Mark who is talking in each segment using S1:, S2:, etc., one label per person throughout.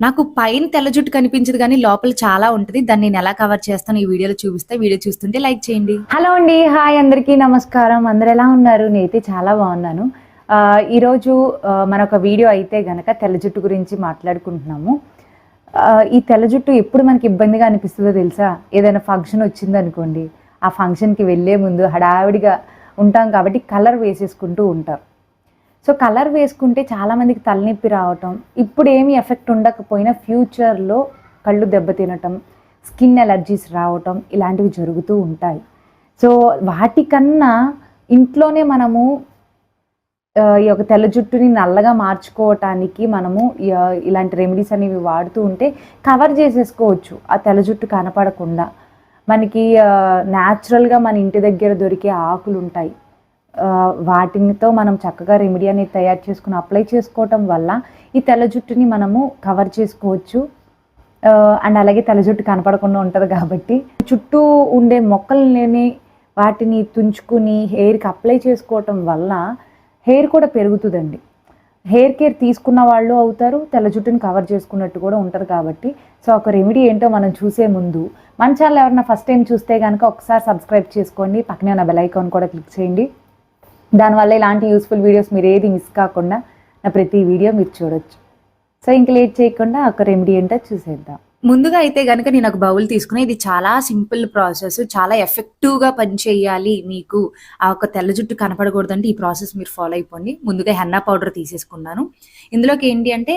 S1: నాకు పైన తెల్ల జుట్టు కనిపించదు గానీ, లోపల చాలా ఉంటది. దాన్ని నేనెలా కవర్ చేస్తానో ఈ వీడియోలో చూపిస్తా. వీడియో చూస్తుంటే లైక్ చేయండి.
S2: హలో అండి. హాయ్ అందరికీ నమస్కారం. అందరెలా ఉన్నారు? నేనైతే చాలా బాగున్నాను. ఈరోజు మనొక వీడియో అయితే గనక తెల్ల జుట్టు గురించి మాట్లాడుకుంటున్నాము. ఈ తెల్ల జుట్టు ఎప్పుడు మనకి ఇబ్బందిగా అనిపిస్తదో తెలుసా? ఏదైనా ఫంక్షన్ వచ్చిందనుకోండి, ఆ ఫంక్షన్‌కి వెళ్ళే ముందు హడావిడిగా ఉంటాం కాబట్టి కలర్ వేసేసుకుంటూ ఉంటారు. సో, కలర్ వేసుకుంటే చాలామందికి తలనొప్పి రావటం, ఇప్పుడేమి ఎఫెక్ట్ ఉండకపోయినా ఫ్యూచర్‌లో కళ్ళు దెబ్బతినటం, స్కిన్ అలర్జీస్ రావటం ఇలాంటివి జరుగుతూ ఉంటాయి. సో, వాటికన్నా ఇంట్లోనే మనము ఈ యొక్క తెల్ల జుట్టుని నల్లగా మార్చుకోవటానికి మనము ఇలాంటి రెమెడీస్ అనేవి వాడుతూ ఉంటే కవర్ చేసేసుకోవచ్చు. ఆ తెల్ల జుట్టు కనపడకుండా. మనకి న్యాచురల్‌గా మన ఇంటి దగ్గర దొరికే ఆకులుంటాయి. వాటితో మనం చక్కగా రెమెడీ అనేది తయారు చేసుకొని అప్లై చేసుకోవటం వల్ల ఈ తెల్ల జుట్టుని మనము కవర్ చేసుకోవచ్చు. అండ్ అలాగే తెల్ల జుట్టు కనపడకుండా ఉంటది కాబట్టి, చుట్టూ ఉండే మొక్కలని వాటిని తుంచుకుని హెయిర్‌కి అప్లై చేసుకోవటం వల్ల హెయిర్ కూడా పెరుగుతదండి. హెయిర్ కేర్ తీసుకున్న వాళ్ళు అవుతారు. తెల్ల జుట్టుని కవర్ చేసుకున్నట్టు కూడా ఉంటది కాబట్టి, సో ఒక రెమెడీ ఏంటో మనం చూసే ముందు మన ఛానల్ ఎవరైనా ఫస్ట్ టైం చూస్తే గనక ఒకసారి సబ్స్క్రైబ్ చేసుకోండి. పక్కనే ఉన్న బెల్ ఐకాన్ కూడా క్లిక్ చేయండి. దానివల్ల ఇలాంటి యూస్‌ఫుల్ వీడియోస్ మీరు ఏది మిస్ కాకుండా నా ప్రతి వీడియో మీరు చూడొచ్చు. సో ఇంక లేట్ చేయకుండా ఒక రెమెడీ ఏంటో చూసేద్దాం.
S1: ముందుగా అయితే గనక నేను ఒక బౌల్ తీసుకుని, ఇది చాలా సింపుల్ ప్రాసెస్. చాలా ఎఫెక్టివ్‌గా పనిచేయాలి మీకు. ఆ ఒక తెల్ల జుట్టు కనపడకూడదంటే ఈ ప్రాసెస్ మీరు ఫాలో అయిపోండి. ముందుగా హెన్నా పౌడర్ తీసేసుకున్నాను. ఇందులోకి ఏంటి అంటే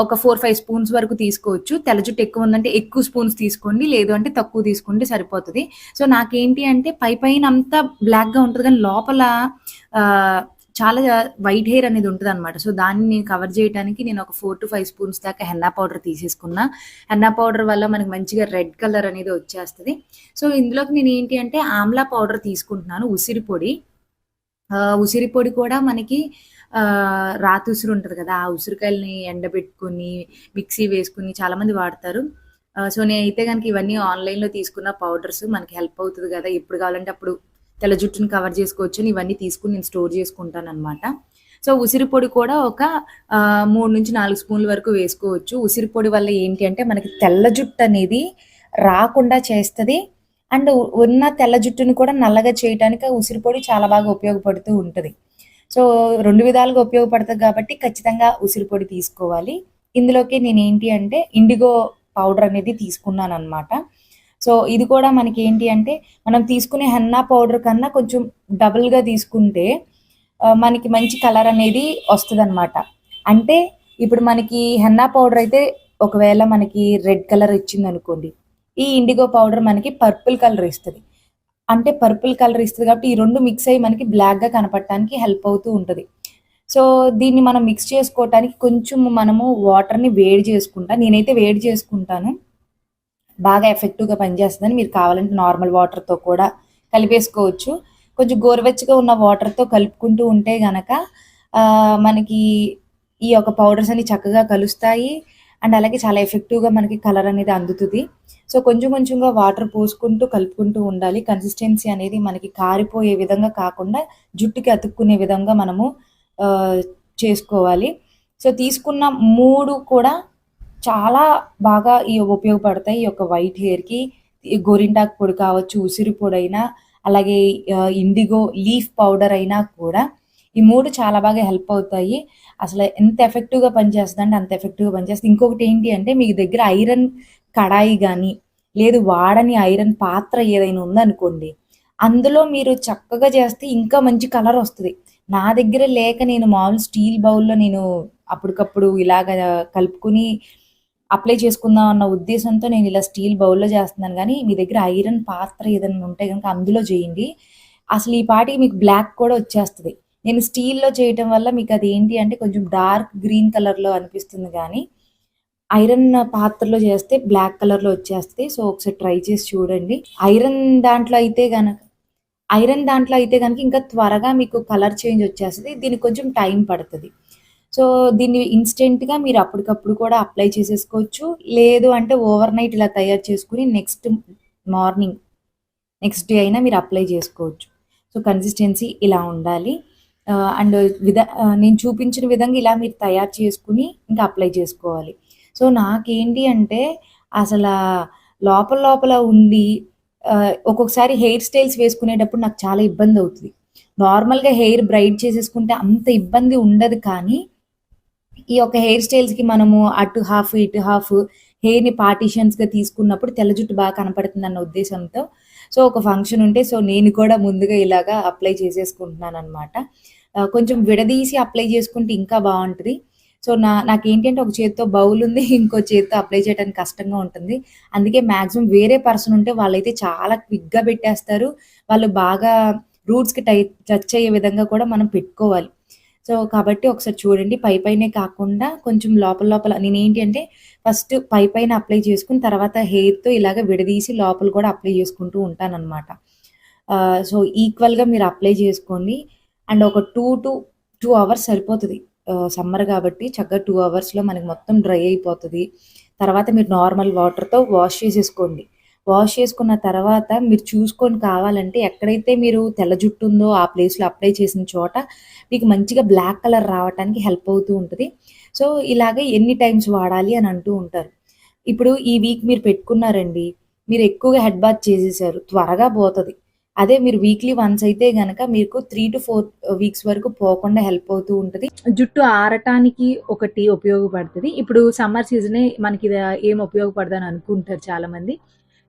S1: ఒక 4, 5 స్పూన్స్ వరకు తీసుకోవచ్చు. తెల్ల జుట్టు ఎక్కువ ఉందంటే ఎక్కువ స్పూన్స్ తీసుకోండి. లేదు అంటే తక్కువ తీసుకుంటే సరిపోతది. సో నాకేంటి అంటే పైనంతా బ్లాక్‌గా ఉంటది కానీ లోపల ఆహ్, చాలా వైట్ హెయిర్ అనేది ఉంటదనమాట. సో దాన్ని నేను కవర్ చేయడానికి నేను ఒక 4-5 స్పూన్స్ దాకా హెన్నా పౌడర్ తీసేసుకున్నా. హెన్నా పౌడర్ వల్ల మనకి మంచిగా రెడ్ కలర్ అనేది వచ్చేస్తది. సో ఇందులోకి నేను ఏంటి అంటే ఆమ్లా పౌడర్ తీసుకుంటున్నాను. ఉసిరి పొడి. ఉసిరి పొడి కూడా మనకి రాతి ఉసిరి ఉంటది కదా! ఆ ఉసిరికాయలని ఎండబెట్టుకొని, మిక్సీ వేసుకొని చాలామంది వాడతారు. సో నేనైతే గనుక ఇవన్నీ ఆన్‌లైన్‌లో తీసుకున్న పౌడర్స్ మనకి హెల్ప్ అవుతది గదా! ఎప్పుడు కావాలంటే అప్పుడు తెల్ల జుట్టుని కవర్ చేసుకోవచ్చని ఇవన్నీ తీసుకొని నేను స్టోర్ చేసుకుంటాననమాట. సో ఉసిరి పొడి కూడా ఒక 3-4 స్పూన్ల వరకు వేసుకోవచ్చు. ఉసిరి పొడి వల్ల ఏంటి అంటే మనకి తెల్ల జుట్టనేది రాకుండా చేస్తది. అండ్ ఉన్న తెల్ల జుట్టుని కూడా నల్లగా చేయటానికి ఆ ఉసిరి పొడి చాలా బాగా ఉపయోగపడుతూ ఉంటది. సో 2 విధాలుగా ఉపయోగపడతది కాబట్టి ఖచ్చితంగా ఉసిరి పొడి తీసుకోవాలి. ఇందులోకి నేనేంటి అంటే ఇండిగో పౌడర్ అనేది తీసుకున్నాననమాట. సో ఇది కూడా మనకేంటి అంటే మనం తీసుకునే హెన్నా పౌడర్ కన్నా కొంచెం డబుల్‌గా తీసుకుంటే మనకి మంచి కలర్ అనేది వస్తదనమాట. అంటే ఇప్పుడు మనకి హెన్నా పౌడర్ అయితే ఒకవేళ మనకి రెడ్ కలర్ ఇచ్చిందనుకోండి. ఈ ఇండిగో పౌడర్ మనకి పర్పుల్ కలర్ ఇస్తది. అంటే పర్పుల్ కలర్ ఇస్తది కాబట్టి ఈ 2 మిక్స్ అయ్యి మనకి బ్లాక్‌గా కనపడటానికి హెల్ప్ అవుతూ ఉంటది. సో దీన్ని మనం మిక్స్ చేసుకోవటానికి కొంచెం మనము వాటర్‌ని వేడి చేసుకుంటా. నేనైతే వేడి చేసుకుంటాను. బాగా ఎఫెక్టివ్‌గా పనిచేస్తదని. మీరు కావాలంటే నార్మల్ వాటర్‌తో కూడా కలిపేసుకోవచ్చు. కొంచెం గోరువెచ్చగా ఉన్న వాటర్‌తో కలుపుకుంటూ ఉంటే గనక మనకి ఈ యొక్క పౌడర్స్ అన్ని చక్కగా కలుస్తాయి. అండ్ అలాగే చాలా ఎఫెక్టివ్‌గా మనకి కలర్ అనేది అందుతది. సో కొంచెం కొంచెంగా వాటర్ పోసుకుంటూ కలుపుకుంటూ ఉండాలి. కన్సిస్టెన్సీ అనేది మనకి కారిపోయే విధంగా కాకుండా జుట్టుకి అతుక్కునే విధంగా మనము ఆహ్, చేసుకోవాలి. సో తీసుకున్న 3 కూడా చాలా బాగా ఉపయోగపడతాయి. ఈ యొక్క వైట్ హెయిర్‌కి. ఈ గోరింటాకు పొడి కావచ్చు, ఉసిరి పొడైనా, అలాగే ఇండిగో లీఫ్ పౌడర్ అయినా కూడా ఈ 3 చాలా బాగా హెల్ప్ అవుతాయి. అసలు ఎంత ఎఫెక్టివ్‌గా పనిచేస్తదంటే అంత ఎఫెక్టివ్‌గా పనిచేస్తది. ఇంకొకటి ఏంటి అంటే మీ దగ్గర ఐరన్ కడాయి గానీ, లేదు వాడని ఐరన్ పాత్ర ఏదైనా ఉందనుకోండి, అందులో మీరు చక్కగా చేస్తే ఇంకా మంచి కలర్ వస్తది. నా దగ్గర లేక నేను మామూలు స్టీల్ బౌల్‌లో నేను అప్పటికప్పుడు ఇలాగ కలుపుకొని అప్లై చేసుకుందాం అన్న ఉద్దేశంతో నేను ఇలా స్టీల్ బౌల్‌లో చేస్తున్నాను గానీ, మీ దగ్గర ఐరన్ పాత్ర ఏదన్నా ఉంటే గనుక అందులో చేయండి. అసలు ఈ పాటికి మీకు బ్లాక్ కూడా వచ్చేస్తది. నేను స్టీల్‌లో చేయటం వల్ల మీకు అదేంటి అంటే కొంచెం డార్క్ గ్రీన్ కలర్‌లో అనిపిస్తుంది గానీ, ఐరన్ పాత్రలో చేస్తే బ్లాక్ కలర్‌లో వచ్చేస్తది. సో, ఒకసారి ట్రై చేసి చూడండి. ఐరన్ దాంట్లో అయితే గనక ఇంకా త్వరగా మీకు కలర్ చేంజ్ వచ్చేస్తది. దీనికి కొంచెం టైం పడతది. సో, దీన్ని ఇన్‌స్టెంట్‌గా మీరు అప్పటికప్పుడు కూడా అప్లై చేసేసుకోవచ్చు. లేదు అంటే ఓవర్‌నైట్ ఇలా తయారు చేసుకొని మార్నింగ్ నెక్స్ట్ డే అయినా మీరు అప్లై చేసుకోవచ్చు. సో, కన్సిస్టెన్సీ ఇలా ఉండాలి. అండ్ నేను చూపించిన విధంగా ఇలా మీరు తయారు చేసుకొని ఇంకా అప్లై చేసుకోవాలి. సో నాకేంటి అంటే అసలు లోపల లోపల ఉండి ఒక్కొక్కసారి హెయిర్ స్టైల్స్ వేసుకునేటప్పుడు నాకు చాలా ఇబ్బంది అవుతుంది. నార్మల్గా హెయిర్ బ్రైట్ చేసేసుకుంటే అంత ఇబ్బంది ఉండదు, కానీ ఈ యొక్క హెయిర్ స్టైల్స్కి మనము అటు హాఫ్ ఇటు హాఫ్ హెయిర్ని పార్టీషన్స్గా తీసుకున్నప్పుడు తెల్ల జుట్టు బాగా కనపడుతుంది అన్న ఉద్దేశంతో సో ఒక ఫంక్షన్ ఉంటే సో నేను కూడా ముందుగా ఇలాగా అప్లై చేసేసుకుంటున్నాను అనమాట. కొంచెం విడదీసి అప్లై చేసుకుంటే ఇంకా బాగుంటుంది. సో నాకేంటంటే ఒక చేతితో బౌల్ ఉంది, ఇంకో చేతితో అప్లై చేయడానికి కష్టంగా ఉంటుంది. అందుకే మ్యాక్సిమం వేరే పర్సన్ ఉంటే వాళ్ళైతే చాలా క్విక్గా పెట్టేస్తారు. వాళ్ళు బాగా రూట్స్కి టచ్ అయ్యే విధంగా కూడా మనం పెట్టుకోవాలి. సో కాబట్టి ఒకసారి చూడండి, పైనే కాకుండా కొంచెం లోపల లోపల నేనేంటి అంటే ఫస్ట్ పైన అప్లై చేసుకుని తర్వాత హెయిర్తో ఇలాగ విడదీసి లోపల కూడా అప్లై చేసుకుంటూ ఉంటానన్నమాట. సో ఈక్వల్గా మీరు అప్లై చేసుకోండి. అండ్ ఒక 2 అవర్స్ సరిపోతుంది. సమ్మర్ కాబట్టి చక్కగా 2 అవర్స్లో మనకి మొత్తం డ్రై అయిపోతుంది. తర్వాత మీరు నార్మల్ వాటర్తో వాష్ చేసేసుకోండి. వాష్ చేసుకున్న తర్వాత మీరు చూసుకొని కావాలంటే ఎక్కడైతే మీరు తెల్ల జుట్టు ఉందో ఆ ప్లేస్లో అప్లై చేసిన చోట మీకు మంచిగా బ్లాక్ కలర్ రావడానికి హెల్ప్ అవుతూ ఉంటుంది. సో ఇలాగే ఎన్ని టైమ్స్ వాడాలి అని అంటూ ఉంటారు. ఇప్పుడు ఈ వీక్ మీరు పెట్టుకున్నారండి, మీరు ఎక్కువగా హెడ్ బాత్ చేసేసారు, త్వరగా పోతుంది. అదే మీరు వీక్లీ వన్స్ అయితే గనక మీకు 3 to 4 వీక్స్ వరకు పోకుండా హెల్ప్ అవుతూ ఉంటుంది.
S2: జుట్టు ఆరటానికి ఒకటి ఉపయోగపడుతుంది. ఇప్పుడు సమ్మర్ సీజనే మనకి ఇది ఏం ఉపయోగపడదని అనుకుంటారు చాలామంది.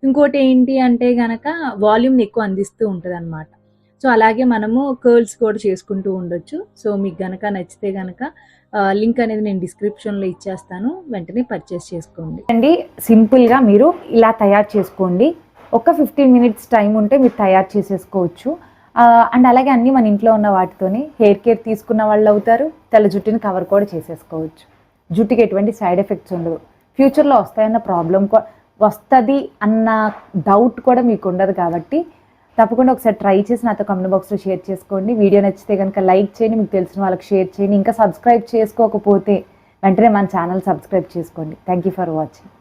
S2: ఇంకోటి ఏంటి అంటే గనక వాల్యూమ్ని ఎక్కువ అందిస్తూ ఉంటుందన్నమాట. సో అలాగే మనము కర్ల్స్ కూడా చేసుకుంటూ ఉండొచ్చు. సో మీకు గనక నచ్చితే గనక లింక్ అనేది నేను డిస్క్రిప్షన్లో ఇచ్చేస్తాను, వెంటనే పర్చేస్ చేసుకోండి అండి. సింపుల్గా మీరు ఇలా తయారు చేసుకోండి. ఒక 15 minutes టైం ఉంటే మీరు తయారు చేసేసుకోవచ్చు. అండ్ అలాగే అన్నీ మన ఇంట్లో ఉన్న వాటితోనే హెయిర్ కేర్ తీసుకున్న వాళ్ళు అవుతారు, తెల్ల జుట్టుని కవర్ కూడా చేసేసుకోవచ్చు. జుట్టుకి ఎటువంటి సైడ్ ఎఫెక్ట్స్ ఉండవు. ఫ్యూచర్లో వస్తాయన్న ప్రాబ్లం వస్తుంది అన్న డౌట్ కూడా మీకు ఉండదు. కాబట్టి తప్పకుండా ఒకసారి ట్రై చేసి నాతో కామెంట్ బాక్స్లో షేర్ చేసుకోండి. వీడియో నచ్చితే కనుక లైక్ చేయండి, మీకు తెలిసిన వాళ్ళకి షేర్ చేయండి. ఇంకా సబ్స్క్రైబ్ చేసుకోకపోతే వెంటనే మన ఛానల్ సబ్స్క్రైబ్ చేసుకోండి. Thank you for watching.